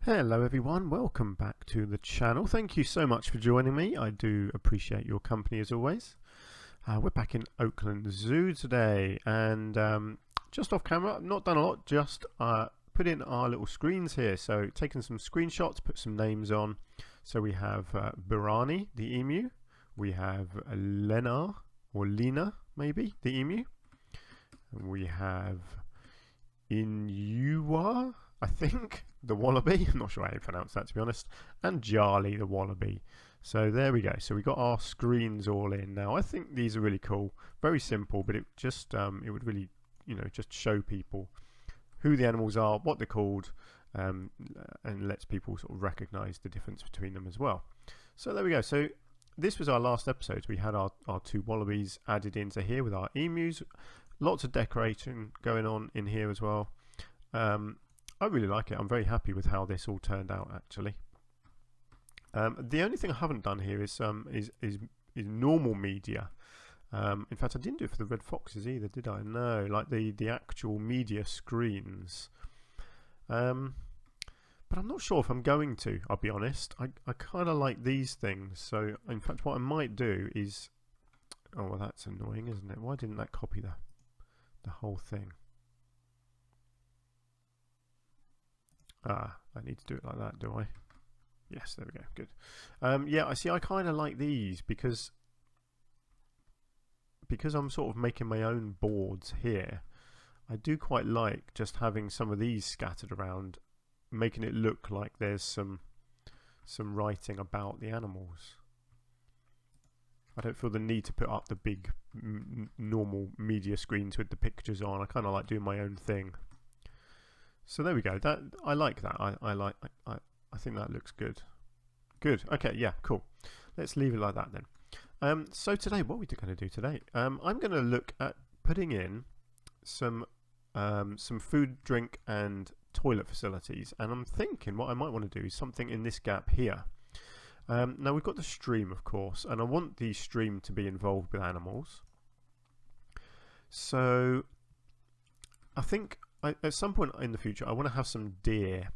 Hello everyone, welcome back to the channel. Thank you so much for joining me. I do appreciate your company as always. We're back in Oakland Zoo today, and just off camera, I've not done a lot, just put in our little screens here. So taken some screenshots, put some names on. So we have Birani, the emu. We have Lena, or Lena maybe, the emu. And we have Inuwa, I think, the wallaby. I'm not sure how you pronounce that, to be honest. And Jarly, the wallaby. So there we go. So we got our screens all in now. I think these are really cool. Very simple, but it just it would really, just show people who the animals are, what they're called, and lets people sort of recognize the difference between them as well. So there we go. So this was our last episode. We had our two wallabies added into here with our emus. Lots of decorating going on in here as well. I really like it. I'm very happy with how this all turned out, actually. The only thing I haven't done here is normal media. In fact, I didn't do it for the red foxes either, did I? No, like the actual media screens. But I'm not sure if I'm going to, I'll be honest. I kind of like these things. So, in fact, what I might do is... Oh, well, that's annoying, isn't it? Why didn't that copy the whole thing? I need to do it like that, do I? Yes, there we go, good. Yeah, I see, I kind of like these because I'm sort of making my own boards here. I do quite like just having some of these scattered around, making it look like there's some writing about the animals. I don't feel the need to put up the big normal media screens with the pictures on. I kind of like doing my own thing. So there we go. That I like that. I think that looks good. Good. Okay. Yeah. Cool. Let's leave it like that then. So today, what are we going to do today? I'm going to look at putting in some food, drink, and toilet facilities, and I'm thinking what I might want to do is something in this gap here. Now we've got the stream, of course, and I want the stream to be involved with animals. So I think at some point in the future I want to have some deer,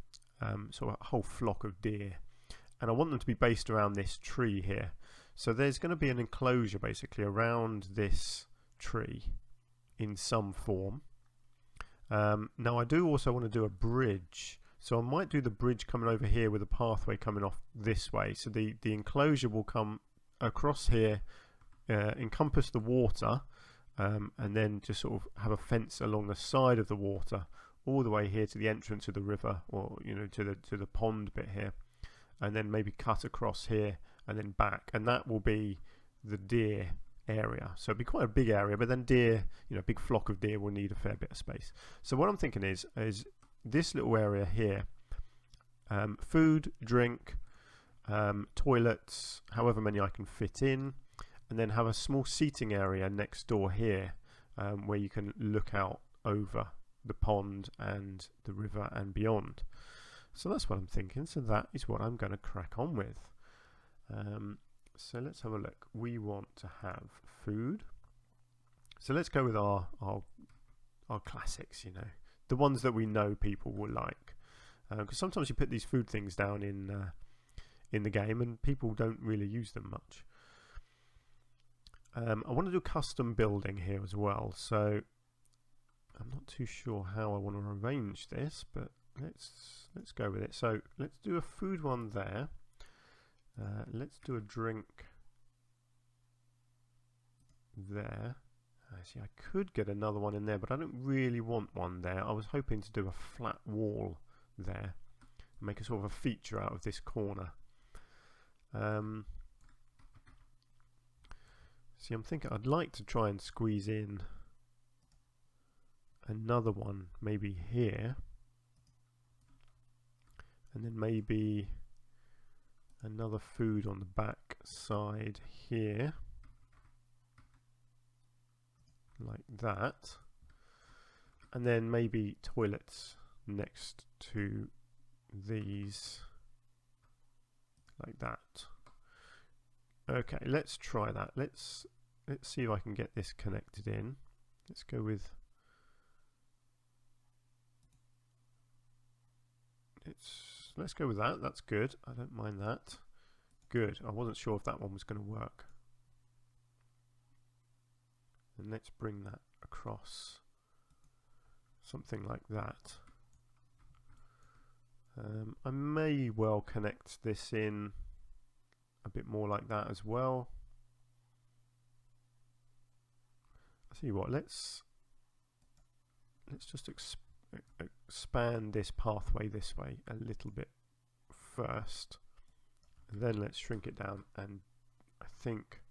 sort of a whole flock of deer, and I want them to be based around this tree here. So there's going to be an enclosure basically around this tree in some form. Now I do also want to do a bridge. So I might do the bridge coming over here with a pathway coming off this way. So the enclosure will come across here, encompass the water, and then just sort of have a fence along the side of the water, all the way here to the entrance of the river, or to the pond bit here, and then maybe cut across here and then back, and that will be the deer area. So it'll be quite a big area, but then deer, a big flock of deer will need a fair bit of space. So what I'm thinking is this little area here, food, drink, toilets, however many I can fit in, and then have a small seating area next door here, where you can look out over the pond and the river and beyond. So that's what I'm thinking. So that is what I'm going to crack on with. So let's have a look. We want to have food. So let's go with our classics, the ones that we know people will like, because sometimes you put these food things down in the game and people don't really use them much. I want to do custom building here as well, so I'm not too sure how I want to arrange this, but let's go with it. So let's do a food one there. Let's do a drink there. See, I could get another one in there, but I don't really want one there. I was hoping to do a flat wall there, make a sort of a feature out of this corner. See, I'm thinking I'd like to try and squeeze in another one maybe here, and then maybe another food on the back side here, like that, and then maybe toilets next to these, like that. Okay, let's try that. Let's see if I can get this connected in. Let's go with, let's go with that. That's good. I don't mind that. Good. I wasn't sure if that one was going to work. And let's bring that across. Something like that. I may well connect this in a bit more like that as well. I'll tell you what, let's just expand this pathway this way a little bit first, and then let's shrink it down and I think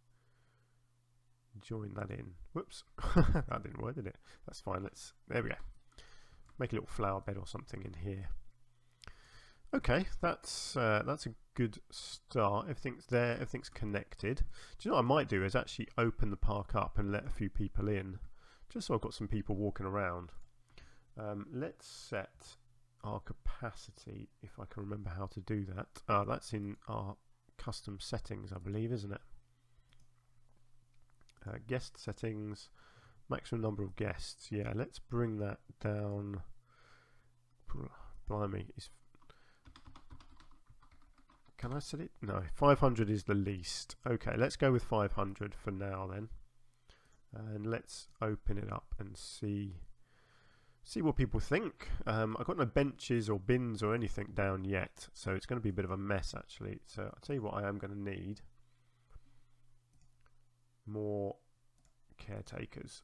join that in. Whoops. That didn't work, did it? That's fine. There we go. Make a little flower bed or something in here. Okay, that's a good start. Everything's there, everything's connected. Do you know what I might do is actually open the park up and let a few people in, just so I've got some people walking around. Let's set our capacity, if I can remember how to do that. That's in our custom settings, I believe, isn't it? Guest settings, maximum number of guests. Yeah, let's bring that down. Blimey, can I set it? No, 500 is the least. Okay, let's go with 500 for now then. And let's open it up and see what people think. I've got no benches or bins or anything down yet, so it's going to be a bit of a mess actually. So I'll tell you what I am going to need. More caretakers.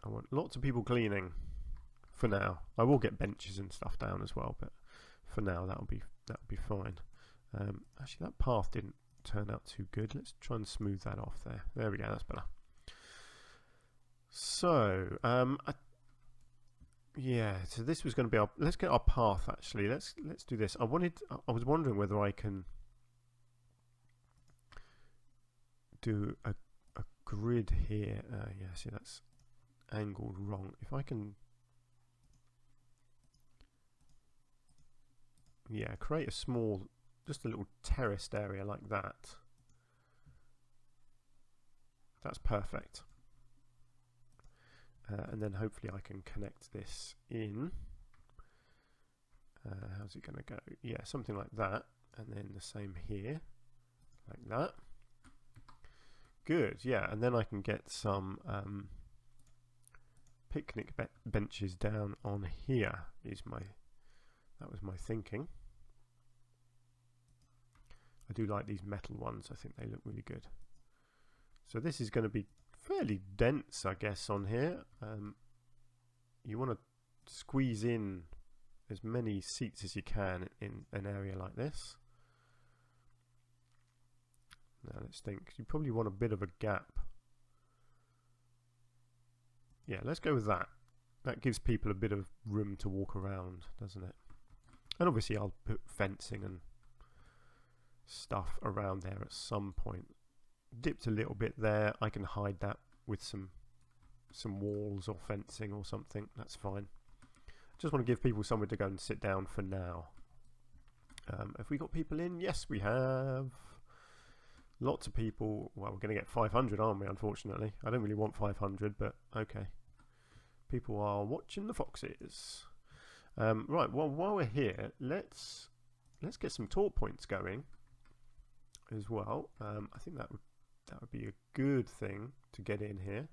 I want lots of people cleaning for now. I will get benches and stuff down as well, but for now that'll be fine. Actually, that path didn't turn out too good. Let's try and smooth that off there. There we go. That's better. So, yeah. So this was going to be our. Let's get our path. Actually, let's do this. I was wondering whether I can do a grid here. Yeah. See, that's angled wrong. If I can. Yeah, create a small, just a little terraced area like that. That's perfect. And then hopefully I can connect this in. How's it going to go? Yeah, something like that. And then the same here, like that. Good, yeah. And then I can get some picnic benches down on here. That was my thinking. I do like these metal ones. I think they look really good. So this is going to be fairly dense, I guess, on here. You want to squeeze in as many seats as you can in an area like this. Now let's think. You probably want a bit of a gap. Yeah, let's go with that. That gives people a bit of room to walk around, doesn't it? And obviously I'll put fencing and stuff around there at some point. Dipped a little bit there. I can hide that with some walls or fencing or something. That's fine. Just want to give people somewhere to go and sit down for now. Have we got people in? Yes, we have. Lots of people. Well, we're going to get 500, aren't we? Unfortunately, I don't really want 500, but okay. People are watching the foxes. Right, well, while we're here, let's get some talk points going as well. I think that would be a good thing to get in here.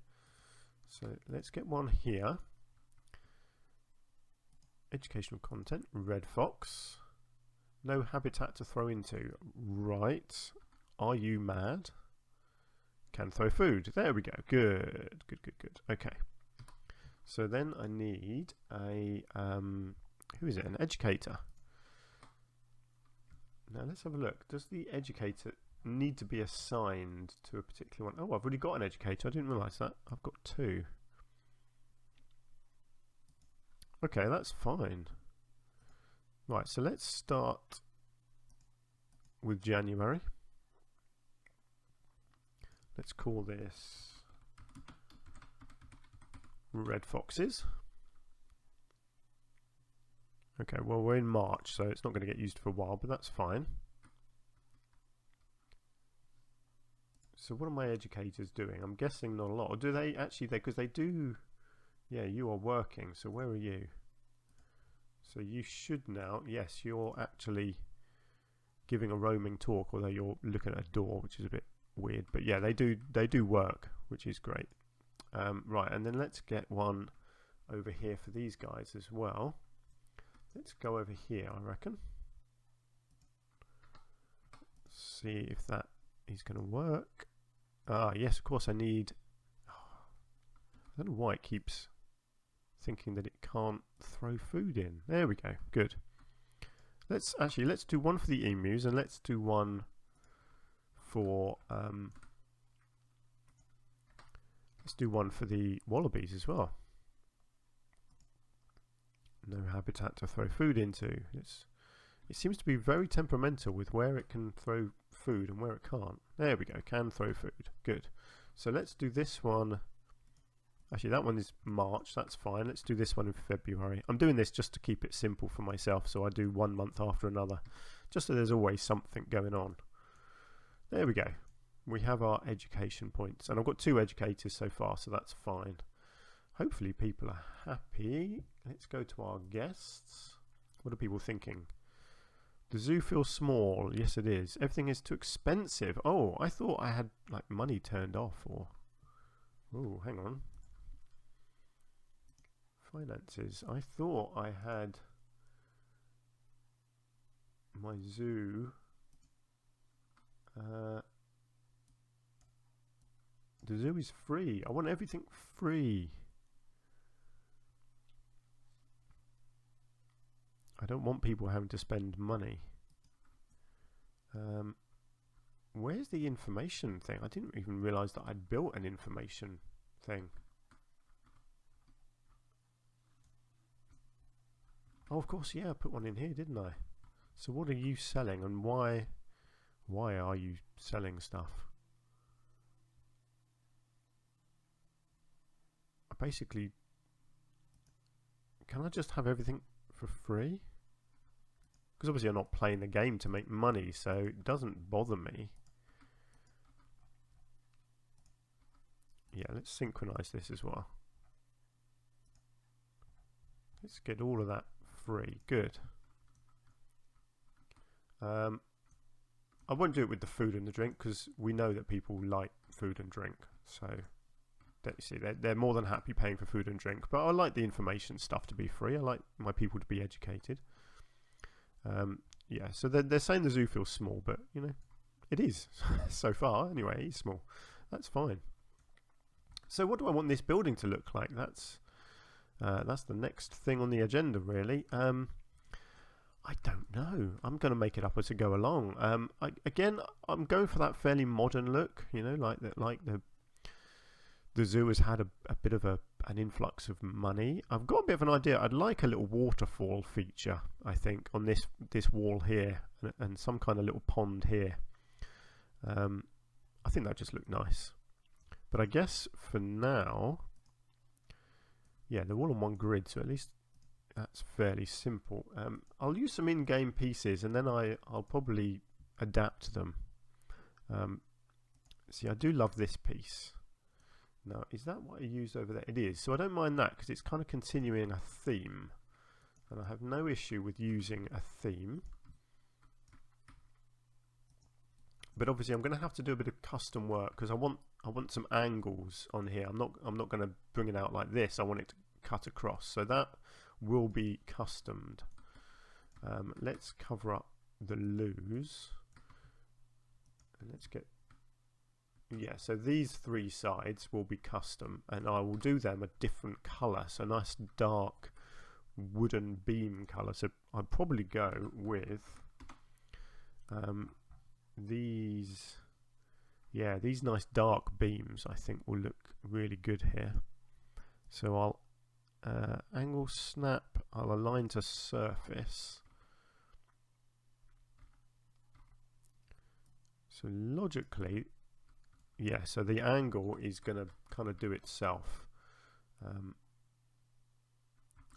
So let's get one here. Educational content, Red Fox. No habitat to throw into. Right. Are you mad? Can throw food. There we go. Good. Okay. So then I need a, who is it? An educator. Now let's have a look. Does the educator need to be assigned to a particular one? Oh, I've already got an educator. I didn't realise that. I've got two. Okay, that's fine. Right, so let's start with January. Let's call this Red Foxes. Okay, well, we're in March, so it's not going to get used for a while, but that's fine. So what are my educators doing? I'm guessing not a lot. Or do they actually, because they do, yeah, you are working, so where are you? So you should now, yes, you're actually giving a roaming talk, although you're looking at a door, which is a bit weird. But yeah, they do work, which is great. Right, and then let's get one over here for these guys as well. Let's go over here, I reckon. See if that is going to work. Ah, yes, of course I need... I don't know why it keeps thinking that it can't throw food in. There we go, good. Let's do one for the emus, and let's do one for the wallabies as well. No habitat to throw food into. It seems to be very temperamental with where it can throw food and where it can't. There we go, can throw food. Good. So let's do this one. Actually, that one is March, that's fine. Let's do this one in February. I'm doing this just to keep it simple for myself, so I do 1 month after another, just so there's always something going on. There we go. We have our education points, and I've got 2 educators so far, so that's fine. Hopefully people are happy. Let's go to our guests. What are people thinking? The zoo feels small. Yes, it is. Everything is too expensive. Oh, I thought I had like money turned off, or... Oh, hang on. Finances. I thought I had my zoo. The zoo is free. I want everything free. I don't want people having to spend money. Where's the information thing? I didn't even realise that I'd built an information thing. Oh, of course, yeah, I put one in here, didn't I? So what are you selling, and why are you selling stuff? I basically... Can I just have everything for free? Because obviously I'm not playing the game to make money, so it doesn't bother me. Yeah, let's synchronize this as well. Let's get all of that free. Good. I won't do it with the food and the drink, because we know that people like food and drink. So, don't you see, they're more than happy paying for food and drink. But I like the information stuff to be free. I like my people to be educated. Yeah, so they're saying the zoo feels small, but, you know, it is. So far, anyway, it's small. That's fine. So what do I want this building to look like? That's the next thing on the agenda, really. I don't know. I'm going to make it up as I go along. Again, I'm going for that fairly modern look. You know, like the zoo has had a bit of an influx of money. I've got a bit of an idea. I'd like a little waterfall feature, I think, on this wall here, and some kind of little pond here. I think that just looked nice. But I guess for now, yeah, they're all on one grid, so at least that's fairly simple. I'll use some in-game pieces, and then I'll probably adapt them. See, I do love this piece. Now, is that what I used over there? It is, so I don't mind that, because it's kind of continuing a theme, and I have no issue with using a theme. But obviously I'm going to have to do a bit of custom work, because I want some angles on here. I'm not going to bring it out like this. I want it to cut across, so that will be customed. Let's cover up the loos, and let's get, yeah, so these 3 sides will be custom, and I will do them a different color, so nice dark wooden beam color. So I'd probably go with these nice dark beams. I think will look really good here. So I'll angle snap, I'll align to surface. So logically, yeah, so the angle is going to kind of do itself.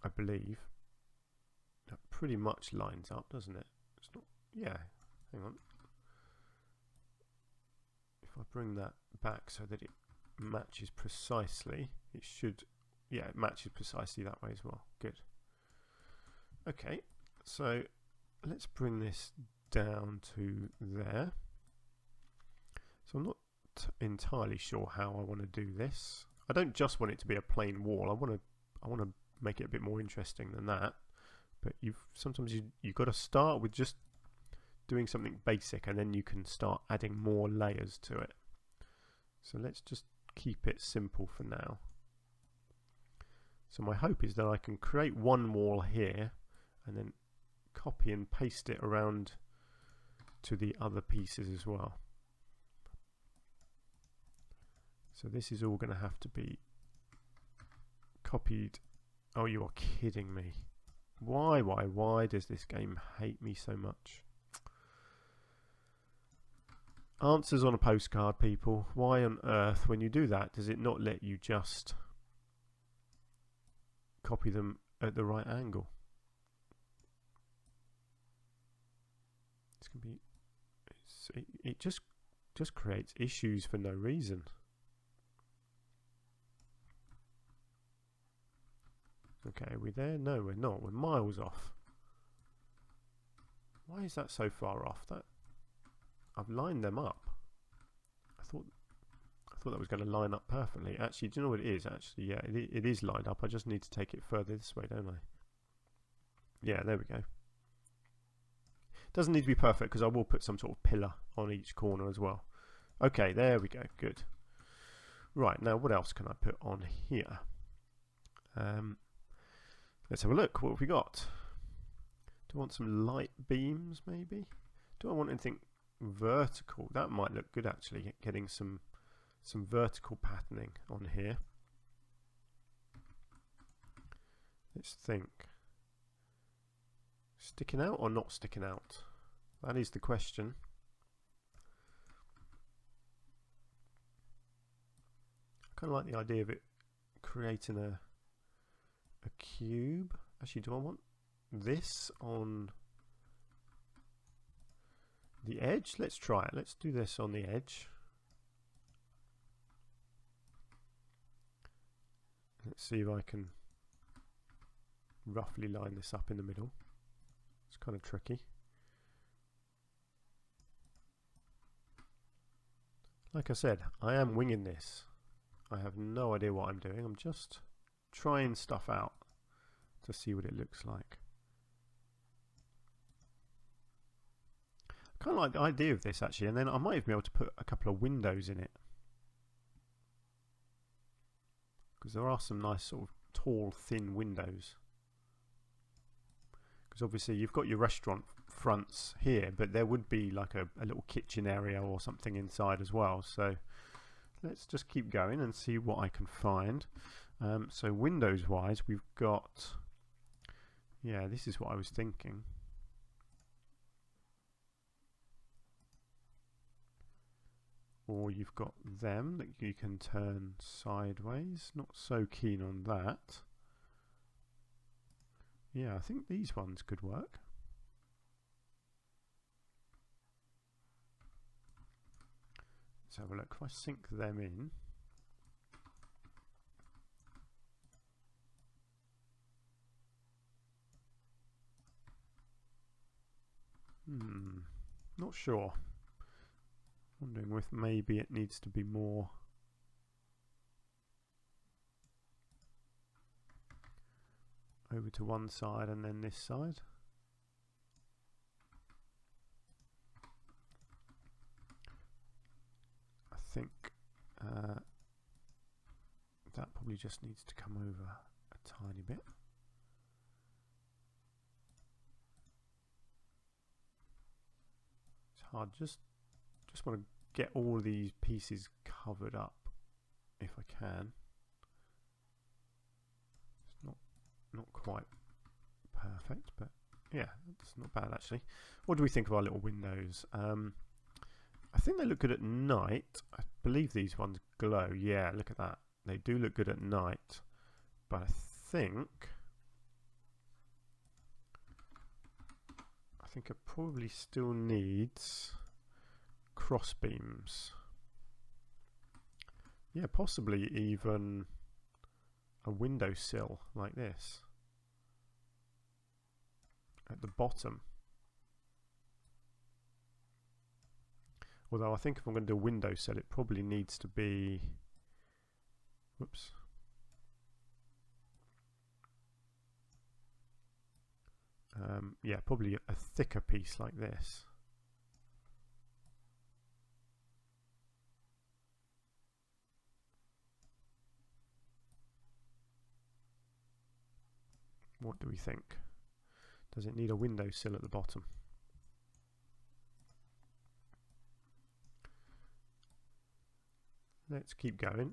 I believe that pretty much lines up, doesn't it? It's not, yeah, hang on. If I bring that back so that it matches precisely, it should, yeah, it matches precisely that way as well. Good. Okay, so let's bring this down to there. So I'm not entirely sure how I want to do this. I don't just want it to be a plain wall. I want to make it a bit more interesting than that. But sometimes you've got to start with just doing something basic, and then you can start adding more layers to it. So let's just keep it simple for now. So my hope is that I can create one wall here and then copy and paste it around to the other pieces as well. So this is all going to have to be copied. Oh, you are kidding me. Why does this game hate me so much? Answers on a postcard, people. Why on earth, when you do that, does it not let you just copy them at the right angle? It's gonna be. It just creates issues for no reason. Okay, are we there? No, we're not. We're miles off. Why is that so far off? I've lined them up. I thought that was going to line up perfectly. Actually, do you know what it is? Actually, yeah, it is lined up. I just need to take it further this way, don't I? Yeah, there we go. Doesn't need to be perfect because I will put some sort of pillar on each corner as well. Okay, there we go. Good. Right, now what else can I put on here? Let's have a look. What have we got? Do I want some light beams maybe? Do I want anything vertical? That might look good actually, getting some vertical patterning on here. Let's think. Sticking out or not sticking out? That is the question. I kind of like the idea of it creating a cube. Actually, do I want this on the edge? Let's try it. Let's do this on the edge. Let's see if I can roughly line this up in the middle. It's kind of tricky. Like I said, I am winging this. I have no idea what I'm doing. I'm just trying stuff out to see what it looks like. I kind of like the idea of this actually, and then I might even be able to put a couple of windows in it, because there are some nice sort of tall, thin windows. Because obviously you've got your restaurant fronts here, but there would be like a little kitchen area or something inside as well. So let's just keep going and see what I can find. So windows wise, we've got, yeah, this is what I was thinking. Or you've got them that you can turn sideways. Not so keen on that. Yeah, I think these ones could work. Let's have a look. If I sink them in. Not sure. Wondering if maybe it needs to be more over to one side and then this side. I think that probably just needs to come over a tiny bit. It's hard, just want to get all of these pieces covered up if I can. It's not quite perfect, but yeah, it's not bad actually. What do we think of our little windows? I think they look good at night. I believe these ones glow. Yeah, look at that. They do look good at night, but I think it probably still needs cross beams. Yeah, possibly even a windowsill like this. at the bottom. Although I think if I'm going to do a windowsill, it probably needs to be, whoops, yeah, probably a thicker piece like this. What do we think? Does it need a windowsill at the bottom? Let's keep going.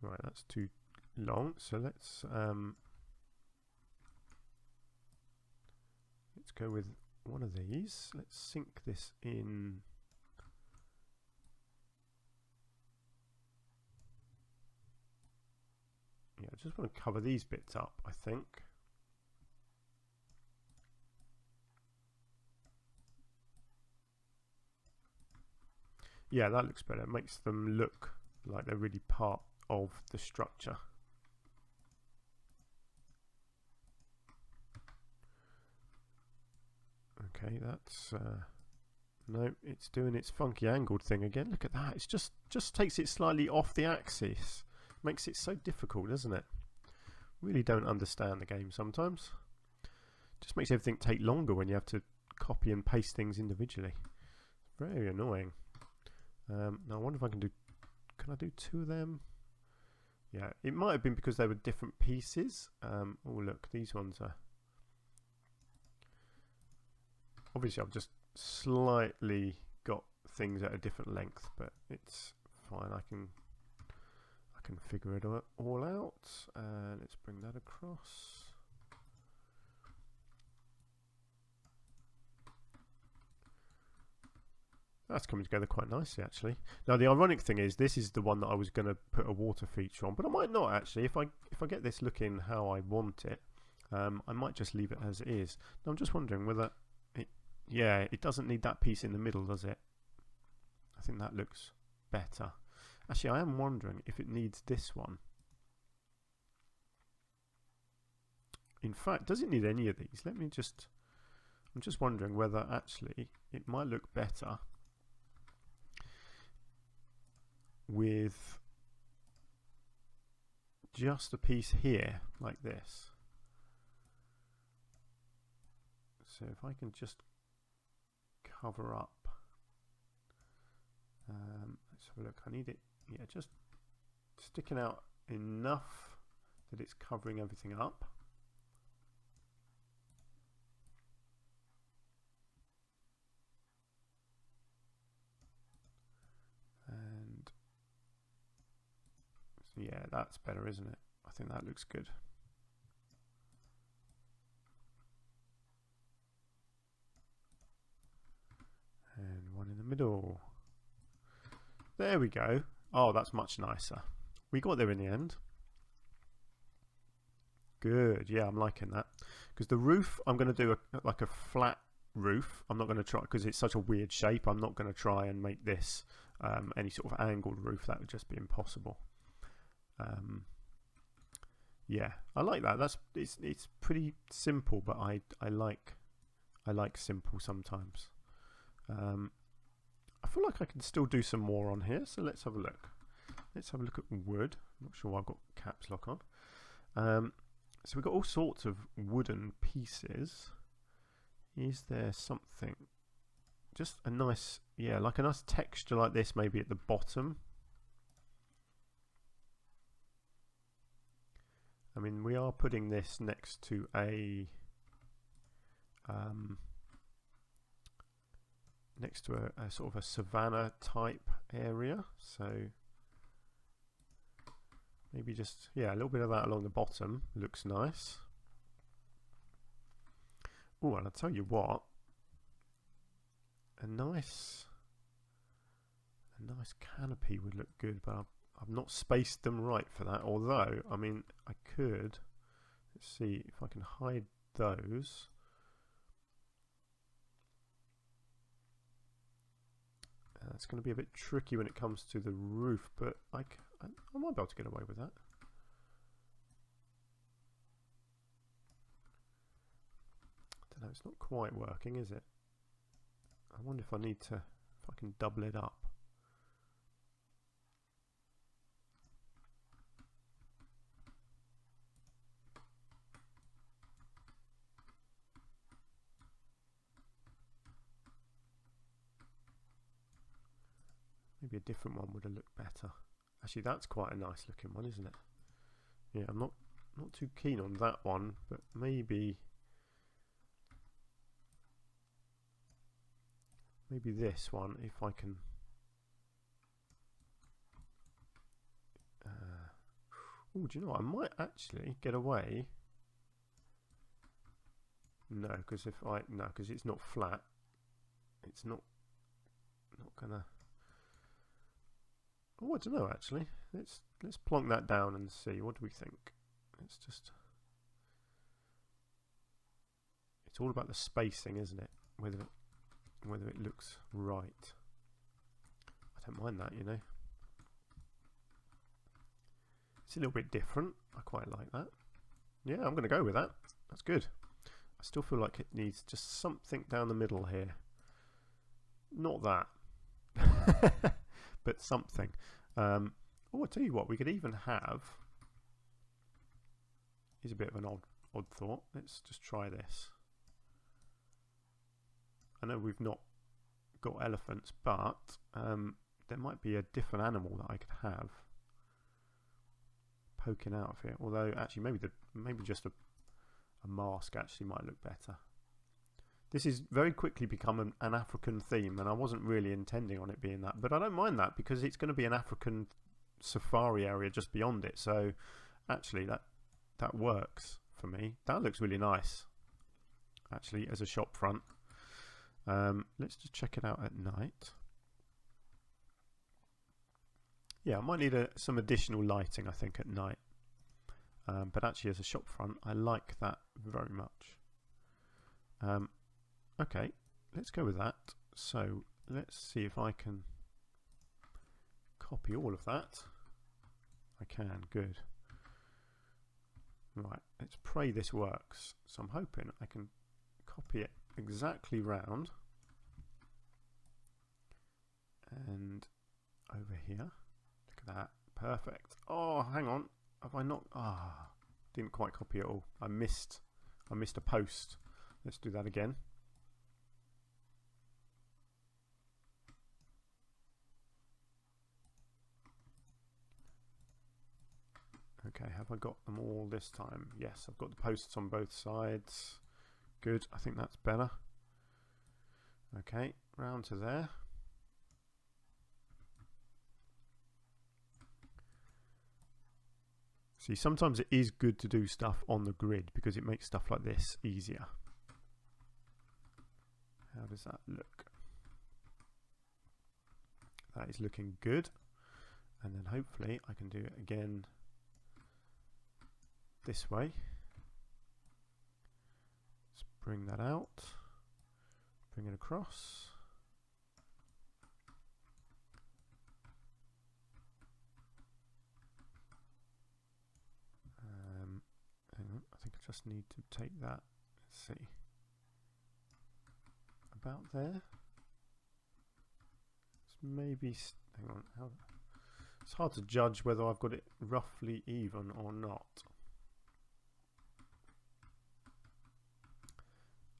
Right, that's too long. So let's go with one of these. Let's sink this in. Yeah, I just want to cover these bits up, I think. Yeah, that looks better. It makes them look like they're really part of the structure. Okay, that's no, it's doing its funky angled thing again. Look at that. It's just takes it slightly off the axis. Makes it so difficult, doesn't it? Really don't understand the game sometimes. Just makes everything take longer when you have to copy and paste things individually. Very annoying. Now I wonder if I can do. Can I do two of them? Yeah, it might have been because they were different pieces. Oh look, these ones are. Obviously, I've just slightly got things at a different length, but it's fine. I can figure it all out. Let's bring that across. That's coming together quite nicely, actually. Now, the ironic thing is, this is the one that I was going to put a water feature on, but I might not actually. If I get this looking how I want it, I might just leave it as it is. Now, I'm just wondering whether yeah, it doesn't need that piece in the middle, does it? I think that looks better. Actually, I am wondering if it needs this one. In fact, does it need any of these? I'm just wondering whether actually it might look better with just a piece here like this. So if I can just cover up, let's have a look. I need it, yeah, just sticking out enough that it's covering everything up. And yeah, that's better, isn't it? I think that looks good. And one in the middle. There we go. Oh, that's much nicer. We got there in the end. Good. Yeah, I'm liking that. Because the roof, I'm going to do like a flat roof. I'm not going to try, because it's such a weird shape, I'm not going to try and make this any sort of angled roof. That would just be impossible. Yeah, I like that. It's pretty simple, but I like simple sometimes. I feel like I can still do some more on here, so let's have a look. Let's have a look at wood. I'm not sure why I've got caps lock on. So we've got all sorts of wooden pieces. Is there something, just a nice, yeah, like a nice texture like this maybe at the bottom? I mean, we are putting this next to a sort of a savanna type area, so maybe just, yeah, a little bit of that along the bottom looks nice. Oh, and I'll tell you what, a nice canopy would look good, but I've not spaced them right for that. Although, I mean, I could, let's see if I can hide those. It's going to be a bit tricky when it comes to the roof, but I might be able to get away with that. No, it's not quite working, is it? I wonder if I need to, if I can double it up. Maybe a different one would have looked better. Actually, that's quite a nice looking one, isn't it? Yeah, I'm not too keen on that one, but maybe this one, if I can. Oh, do you know what? I might actually get away. No, because because it's not flat. It's not gonna. Oh, I don't know actually. Let's plonk that down and see. What do we think? It's all about the spacing, isn't it? Whether it looks right. I don't mind that, you know. It's a little bit different. I quite like that. Yeah, I'm going to go with that. That's good. I still feel like it needs just something down the middle here. Not that. But something. Oh, I'll tell you what, we could even have... Here's a bit of an odd thought. Let's just try this. I know we've not got elephants, but there might be a different animal that I could have poking out of here. Although, actually, maybe just a mask actually might look better. This is very quickly become an African theme, and I wasn't really intending on it being that, but I don't mind that because it's going to be an African safari area just beyond it. So, actually, that works for me. That looks really nice, actually, as a shop front. Let's just check it out at night. Yeah, I might need some additional lighting, I think, at night. But actually, as a shop front, I like that very much. Okay, let's go with that. So let's see if I can copy all of that. I can, good. Right, let's pray this works. So I'm hoping I can copy it exactly round. And over here, look at that, perfect. Oh, hang on, have I not? Didn't quite copy it all. I missed a post. Let's do that again. Okay, have I got them all this time? Yes, I've got the posts on both sides. Good, I think that's better. Okay, round to there. See, sometimes it is good to do stuff on the grid because it makes stuff like this easier. How does that look? That is looking good. And then hopefully I can do it again this way. Let's bring that out, bring it across. Hang on, I think I just need to take that, let's see, about there. It's maybe, hang on, it's hard to judge whether I've got it roughly even or not.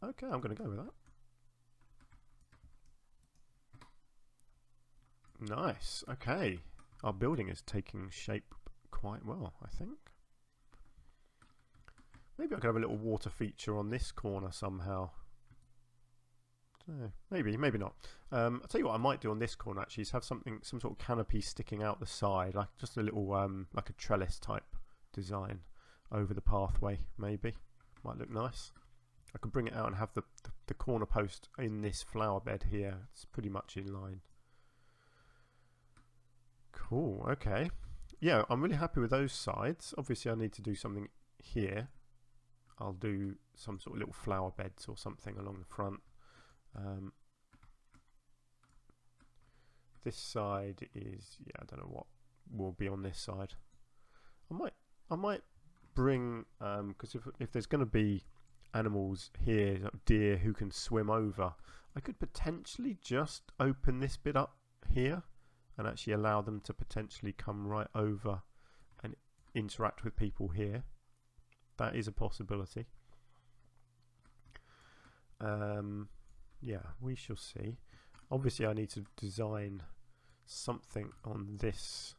Okay, I'm going to go with that. Nice, okay. Our building is taking shape quite well, I think. Maybe I could have a little water feature on this corner somehow. Maybe not. I'll tell you what I might do on this corner actually is have some sort of canopy sticking out the side, like just a little like a trellis type design over the pathway. Maybe might look nice. I could bring it out and have the corner post in this flower bed here. It's pretty much in line. Cool. Okay. Yeah, I'm really happy with those sides. Obviously, I need to do something here. I'll do some sort of little flower beds or something along the front. This side is, yeah, I don't know what will be on this side. I might bring because if there's going to be animals here, like deer who can swim over. I could potentially just open this bit up here and actually allow them to potentially come right over and interact with people here. That is a possibility. Yeah, we shall see. Obviously I need to design something on this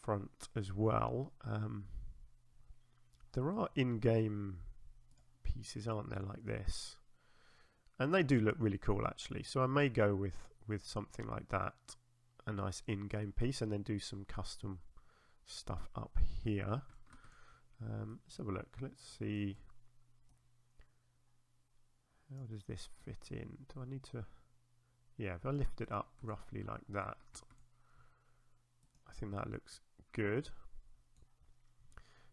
front as well. There are in-game pieces, aren't there, like this, and they do look really cool actually, so I may go with something like that, a nice in-game piece, and then do some custom stuff up here. Let's have a look. Let's see, how does this fit in? Do I need to, yeah, if I lift it up roughly like that, I think that looks good.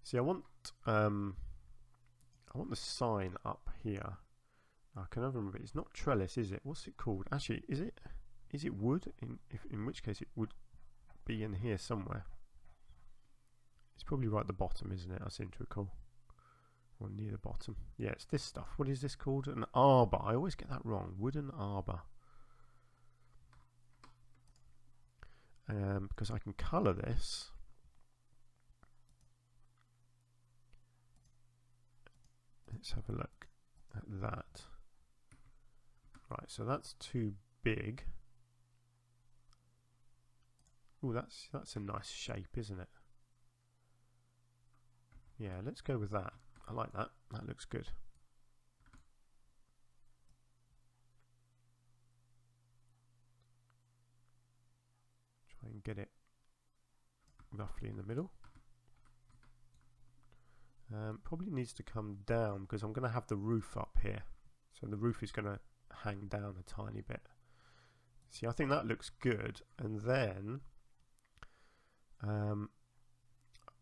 See, I want the sign up here. I can never remember. It's not trellis, is it? What's it called? Actually, is it wood? In which case it would be in here somewhere. It's probably right at the bottom, isn't it? I seem to recall. Or near the bottom. Yeah, it's this stuff. What is this called? An arbor. I always get that wrong. Wooden arbor. Because I can colour this. Let's have a look at that. Right, so that's too big. Oh, that's a nice shape, isn't it? Yeah, let's go with that. I like that. That looks good. Try and get it roughly in the middle. Probably needs to come down because I'm going to have the roof up here. So the roof is going to hang down a tiny bit. See, I think that looks good. And then,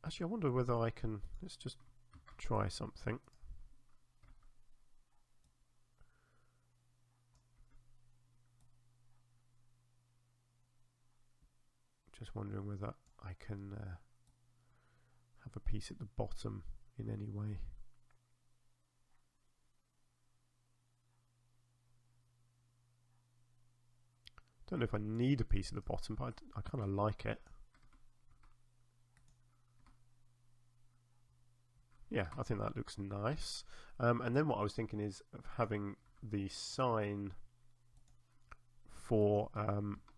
actually I wonder whether I can, let's just try something. Just wondering whether I can have a piece at the bottom in any way. Don't know if I need a piece at the bottom, but I kind of like it. Yeah, I think that looks nice. And then what I was thinking is of having the sign for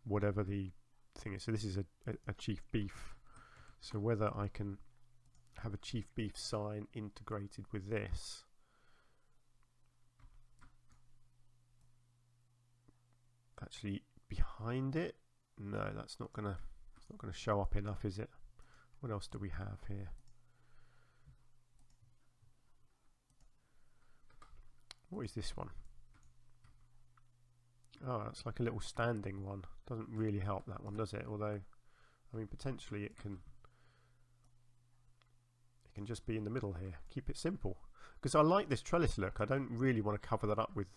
whatever the thing is. So this is a chief beef. So whether I can have a chief beef sign integrated with this. Actually behind it, no, that's not gonna show up enough, is it? What else do we have here? What is this one? Oh, it's like a little standing one. Doesn't really help, that one, does it? Although, I mean, potentially it can just be in the middle here. Keep it simple, because I like this trellis look. I don't really want to cover that up with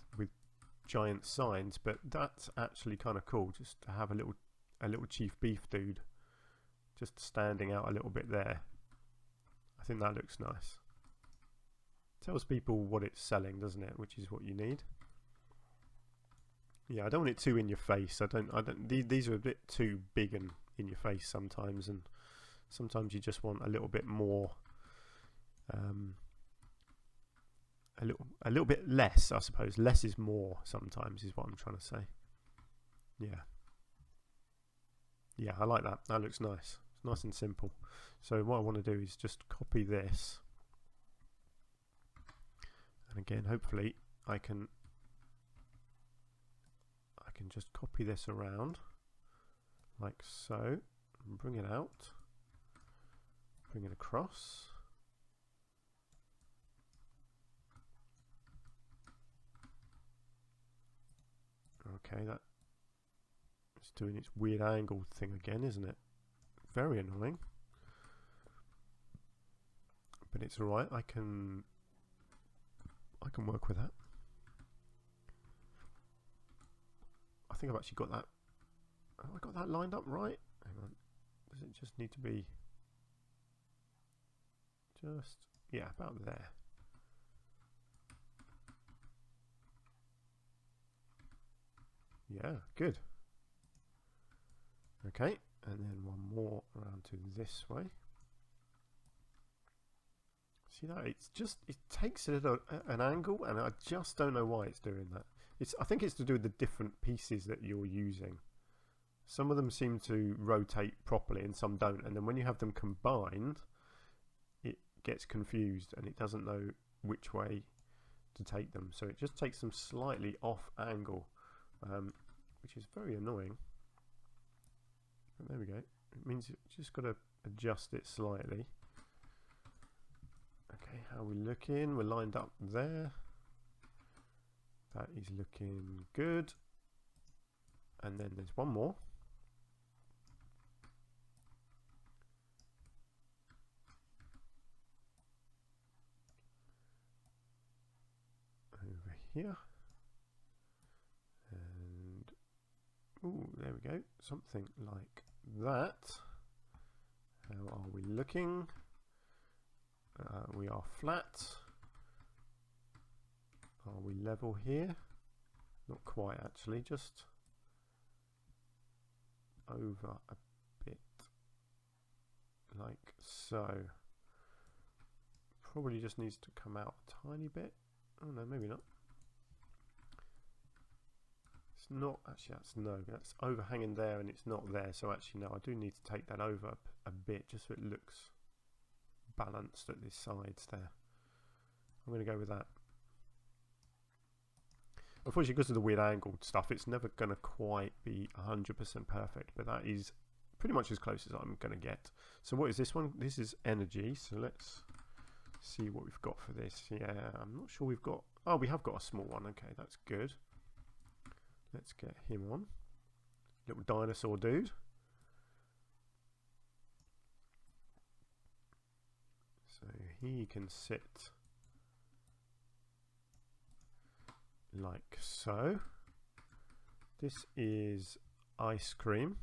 giant signs, but that's actually kind of cool, just to have a little chief beef dude just standing out a little bit there. I think that looks nice. Tells people what it's selling, doesn't it? Which is what you need. Yeah, I don't want it too in your face. These are a bit too big and in your face sometimes, and sometimes you just want a little bit more, a little bit less, I suppose. Less is more sometimes, is what I'm trying to say. Yeah, I like that. That looks nice. It's nice and simple. So what I want to do is just copy this, and again, hopefully I can just copy this around like so, and bring it out, bring it across. Okay, that is doing its weird angled thing again, isn't it? Very annoying. But it's alright, I can work with that. I think I've actually got that. Have I got that lined up right? Hang on. Does it just need to be just, yeah, about there? Yeah, good. Okay, and then one more around to this way. See that? It's just, it takes it at an angle, and I just don't know why it's doing that. I think it's to do with the different pieces that you're using. Some of them seem to rotate properly and some don't, and then when you have them combined, it gets confused and it doesn't know which way to take them. So it just takes them slightly off angle, which is very annoying. And there we go. It means you've just got to adjust it slightly. Okay, how are we looking? We're lined up there. That is looking good. And then there's one more. Over here. And, ooh, there we go. Something like that. How are we looking? We are flat. Are we level here? Not quite actually, just over a bit like so. Probably just needs to come out a tiny bit. Oh no, maybe not. It's not actually, that's overhanging there and it's not there, so actually no, I do need to take that over a bit just so it looks balanced at the sides there. I'm going to go with that. Unfortunately, because of the weird angled stuff, it's never going to quite be 100% perfect, but that is pretty much as close as I'm going to get. So what is this one? This is energy, so let's see what we've got for this. Yeah, I'm not sure we've got... Oh, we have got a small one. Okay, that's good. Let's get him on. Little dinosaur dude. So he can sit like so. This is ice cream.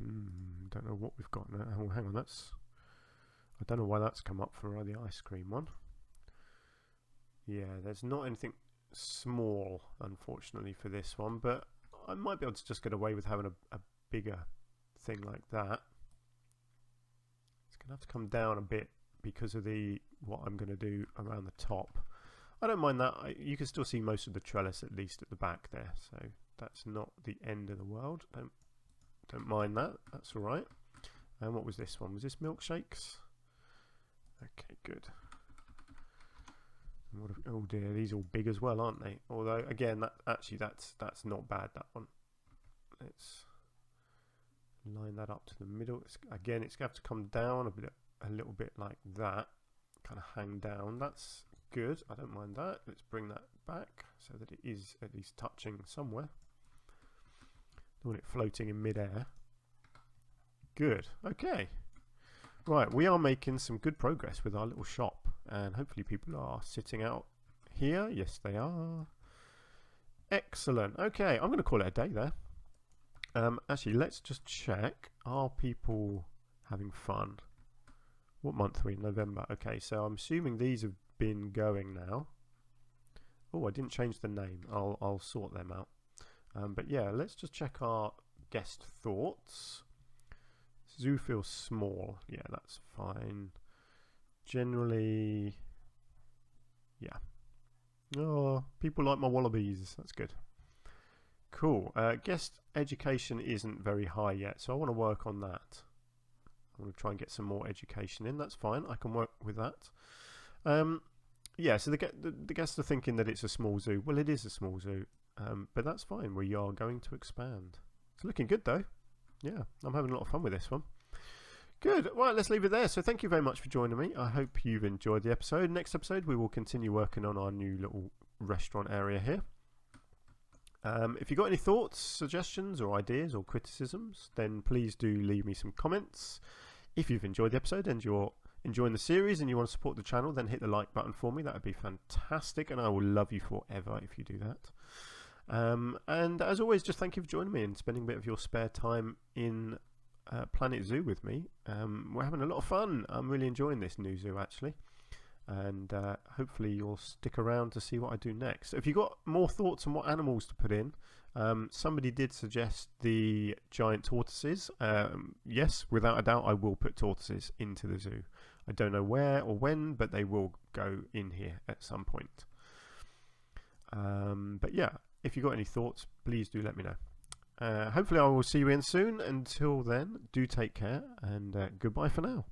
Don't know what we've got now. Oh, hang on, I don't know why that's come up for the ice cream one. Yeah, there's not anything small, unfortunately, for this one, but I might be able to just get away with having a bigger thing like that. It's gonna have to come down a bit because of what I'm going to do around the top. I don't mind that. You can still see most of the trellis, at least at the back there, so that's not the end of the world. Don't mind that. That's all right. And what was this one? Was this milkshakes? Okay, good. Oh dear, these are all big as well, aren't they? Although again, that's not bad. That one. Let's line that up to the middle. Again, it's going to have to come down a little bit like that, kind of hang down. That's good. I don't mind that. Let's bring that back so that it is at least touching somewhere. Don't want it floating in midair. Good. Okay. Right, we are making some good progress with our little shop, and hopefully people are sitting out here. Yes, they are. Excellent. Okay, I'm going to call it a day there. Actually, let's just check. Are people having fun? What month are we in? November. Okay, so I'm assuming these have been going now. Oh, I didn't change the name. I'll sort them out. But yeah, let's just check our guest thoughts. Zoo feels small. Yeah, that's fine. Generally, yeah. Oh, people like my wallabies. That's good. Cool. Guest education isn't very high yet, so I want to work on that. I want to try and get some more education in. That's fine. I can work with that. Yeah, so the guests are thinking that it's a small zoo. Well, it is a small zoo, but that's fine. We are going to expand. It's looking good, though. Yeah, I'm having a lot of fun with this one. Good. Right, let's leave it there. So thank you very much for joining me. I hope you've enjoyed the episode. Next episode, we will continue working on our new little restaurant area here. If you've got any thoughts, suggestions, or ideas or criticisms, then please do leave me some comments. If you've enjoyed the episode and you're enjoying the series and you want to support the channel, then hit the like button for me. That would be fantastic, and I will love you forever if you do that. And as always, just thank you for joining me and spending a bit of your spare time in Planet Zoo with me. We're having a lot of fun. I'm really enjoying this new zoo, actually. and hopefully you'll stick around to see what I do next. If you've got more thoughts on what animals to put in, somebody did suggest the giant tortoises. Yes, without a doubt I will put tortoises into the zoo. I don't know where or when, but they will go in here at some point. But yeah, if you've got any thoughts, please do let me know. Hopefully I will see you in soon. Until then, do take care, and goodbye for now.